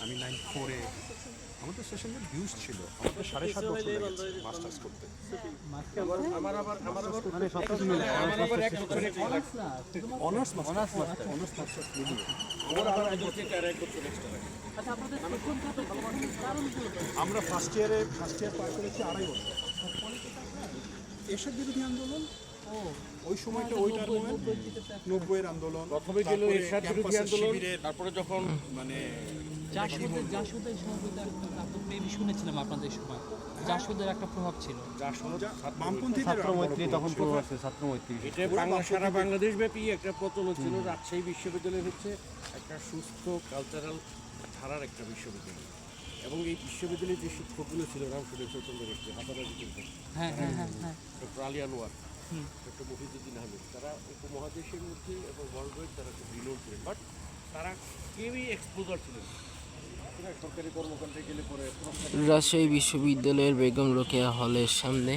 আমি 94-এ আমাদের সেশনের ভিউজ ছিল। আমাদের 7.5 বছর লেগেছে মাস্টার্স করতে। অনার্স মাস্টার্স মিলিয়ে আমরা ফার্স্ট ইয়ার পার করেছি 2.5 বছর। এরশাদ বিরোধী আন্দোলন ওই সময়টা, ওইটার 90-এর আন্দোলন, প্রথমে গেল এরশাদ বিরোধী আন্দোলন, তারপরে যখন মানে জাসদের শুনেছিলাম আপনাদের সময় জাসদের একটা প্রভাব ছিল। বামপন্থীদের ছাত্রমৈত্রী তখন শুরু হয়েছে, ছাত্রমৈত্রী এটা সারা বাংলাদেশ ব্যাপী একটা প্রচলন ছিল। রাজশাহী বিশ্ববিদ্যালয় হচ্ছে একটা সুস্থ কালচারাল ধারার একটা বিশ্ববিদ্যালয়, এবং এই বিশ্ববিদ্যালয়ের যে শিক্ষকগুলো ছিল রামসুরের চৈতন্য ব্যক্তি, হাসানাজি কিন্তু ডক্টর আলী আনোয়ার, ডক্টর মফিজুদ্দিন আহমেদ, তারা উপমহাদেশের মধ্যে এবং ওয়ার্ল্ড তারা খুব বিনোদ ছিলেন, বাট তারা কেউই এক্সপোজার ছিলেন সরকারি কর্মকাণ্ডে গেলে পরে। রাজশাহী বিশ্ববিদ্যালয়ের বেগম রোকেয়া হলের সামনে,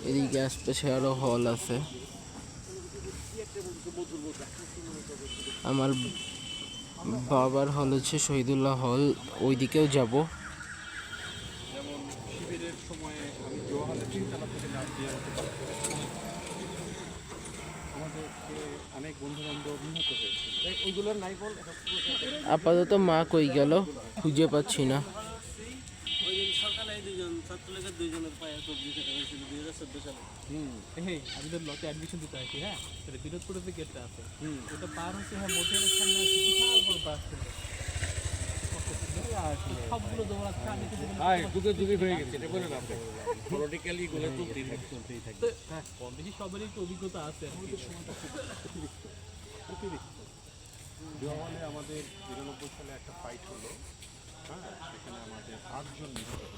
এদিকে আশপাশে আরো হল আছে। আমার বাবার হল হচ্ছে শহীদুল্লাহ হল, ওইদিকেও যাব। যেমন শিবিরের সময়ে আমি জোহালে 3 তলা থেকে লাফ দিয়ে আমাদেরকে অনেক বন্ধুবান্ধব নিহত হয়েছে। ওইগুলোর নাই বল আপাতত মা কই গেল খুঁজে পাচ্ছি না। আমি তো লতে অ্যাডমিশন দিতে আসি, হ্যাঁ সেটা বিনোদপুরের যে গেটটা আছে ওটা পার হচ্ছে, হ্যাঁ মোটেলের সামনে আছে বিশাল বড় বাস ছিল, সবগুলো দৌড়াচ্ছে। আমি যুগে যুগে হয়ে গেছে, এটা বলেন আপনি পলিটিক্যালি গুলো চলতেই থাকে। কম বেশি সবারই একটু অভিজ্ঞতা আছে। আমাদের সময়টা খুব অতিরিক্ত। জোহালে আমাদের 92 সালে একটা ফাইট হলো, হ্যাঁ সেখানে আমাদের 8 জন নিহত হয়েছে।